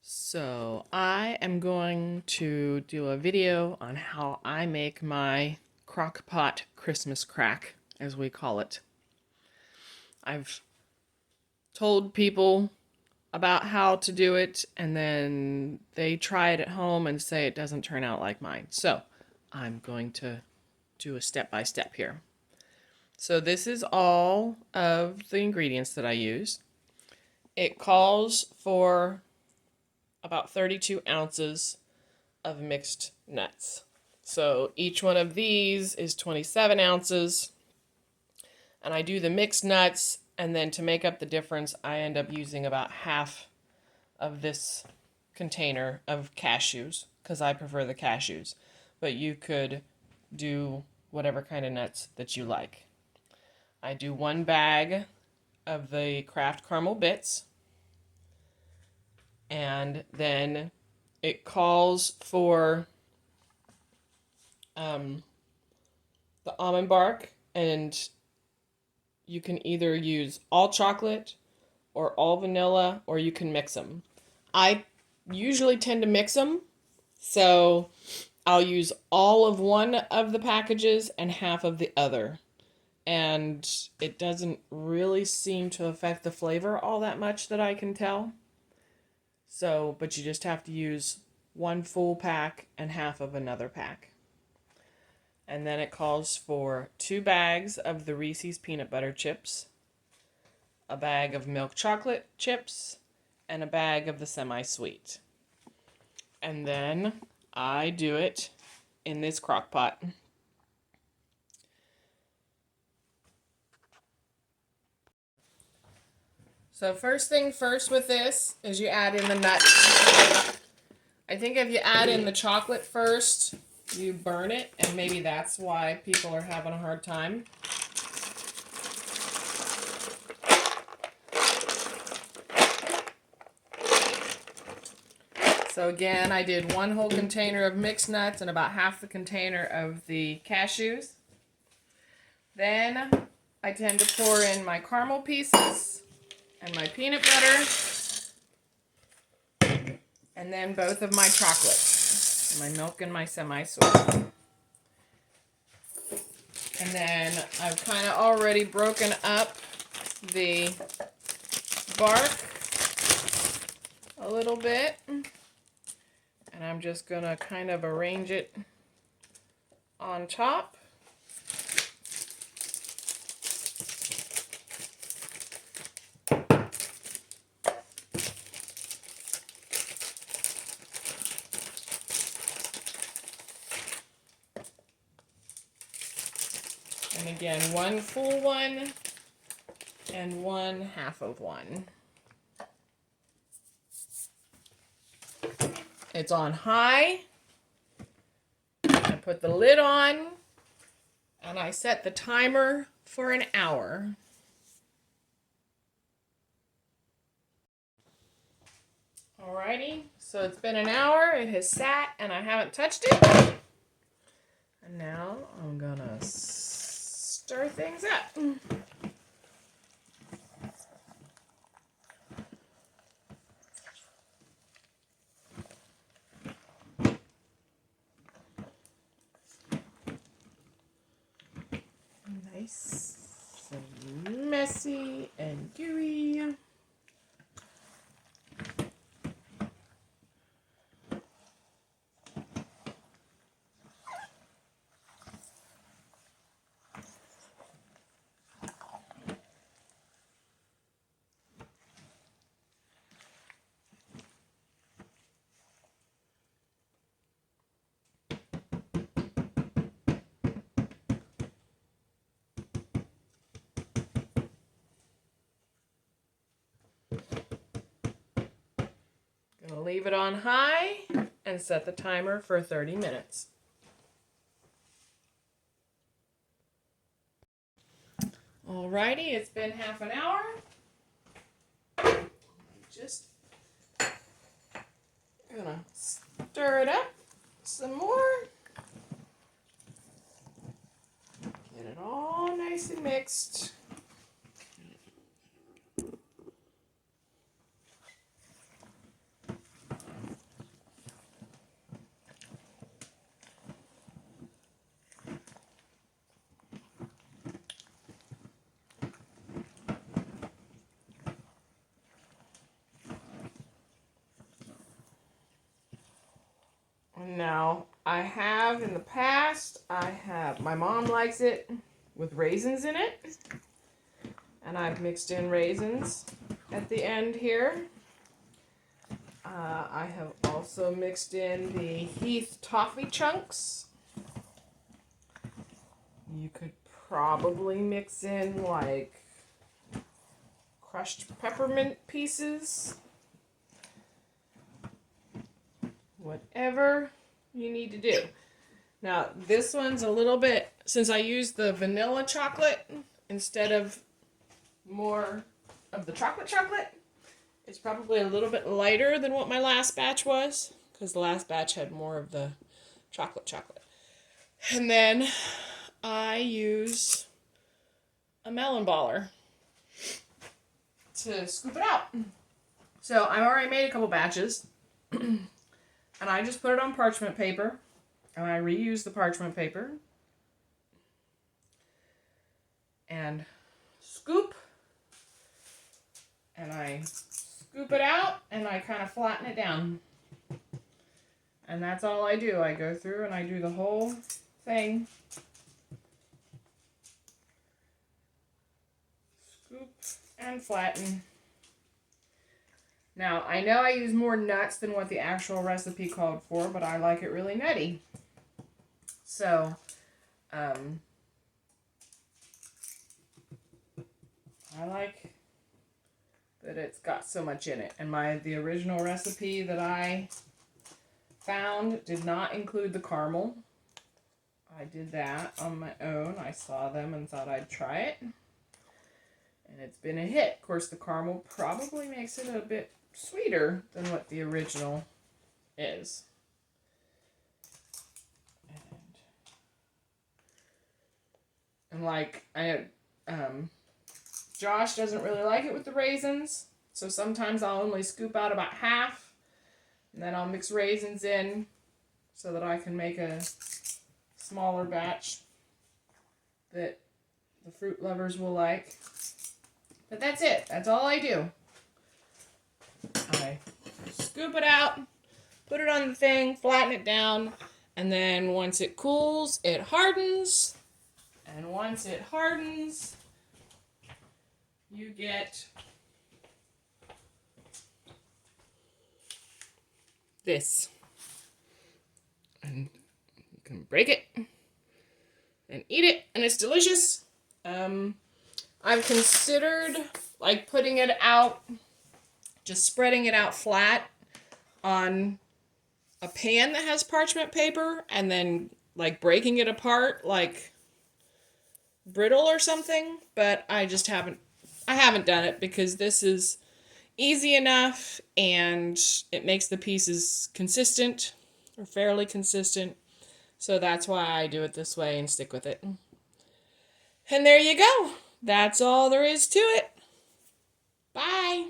So I am going to do a video on how I make my Crockpot Christmas crack, as we call it. I've told people about how to do it, and then they try it at home and say it doesn't turn out like mine. So I'm going to do a step-by-step here. So this is all of the ingredients that I use. It calls for about 32 ounces of mixed nuts. So each one of these is 27 ounces. And I do the mixed nuts, and then to make up the difference, I end up using about half of this container of cashews, because I prefer the cashews. But you could do whatever kind of nuts that you like. I do 1 bag of the Kraft Carmel Bits. And then it calls for the almond bark, and you can either use all chocolate or all vanilla, or you can mix them. I usually tend to mix them, so I'll use all of one of the packages and half of the other. And it doesn't really seem to affect the flavor all that much that I can tell. So, but you just have to use 1 full pack and half of another pack. And then it calls for 2 bags of the Reese's peanut butter chips, a bag of milk chocolate chips, and a bag of the semi-sweet. And then I do it in this crock pot. So first thing first with this is you add in the nuts. I think if you add in the chocolate first, you burn it, and maybe that's why people are having a hard time. So again, I did 1 whole container of mixed nuts and about half the container of the cashews. Then I tend to pour in my caramel pieces and my peanut butter, and then both of my chocolate, my milk and my semi-sweet. And then I've kind of already broken up the bark a little bit, and I'm just going to kind of arrange it on top. And again, 1 full one and 1 half of one. It's on high. I put the lid on, and I set the timer for an hour. Alrighty, so it's been an hour, it has sat, and I haven't touched it. And now I'm gonna stir things up. Nice and messy and gooey. Gonna leave it on high and set the timer for 30 minutes. Alrighty, it's been half an hour. Just gonna stir it up some more. Get it all nice and mixed. I have in the past, my mom likes it with raisins in it. And I've mixed in raisins at the end here. I have also mixed in the Heath Toffee chunks. You could probably mix in like crushed peppermint pieces. Whatever you need to do. Now, this one's a little bit, since I used the vanilla chocolate instead of more of the chocolate, it's probably a little bit lighter than what my last batch was, because the last batch had more of the chocolate. And then I use a melon baller to scoop it out. So I've already made a couple batches, and I just put it on parchment paper, and I reuse the parchment paper, and scoop, and I scoop it out, and I kind of flatten it down. And that's all I do. I go through and I do the whole thing. Scoop and flatten. Now, I know I use more nuts than what the actual recipe called for, but I like it really nutty. So, I like that it's got so much in it. And the original recipe that I found did not include the caramel. I did that on my own. I saw them and thought I'd try it. And it's been a hit. Of course, the caramel probably makes it a bit sweeter than what the original is. And like, Josh doesn't really like it with the raisins, so sometimes I'll only scoop out about half, and then I'll mix raisins in so that I can make a smaller batch that the fruit lovers will like. But that's it. That's all I do. I scoop it out, put it on the thing, flatten it down, and then once it cools, it hardens. And once it hardens, you get this. And you can break it and eat it, and it's delicious. I've considered like putting it out, just spreading it out flat on a pan that has parchment paper and then like breaking it apart like brittle or something, but I haven't done it because this is easy enough and it makes the pieces consistent or fairly consistent. So that's why I do it this way and stick with it. And there you go. That's all there is to it. Bye.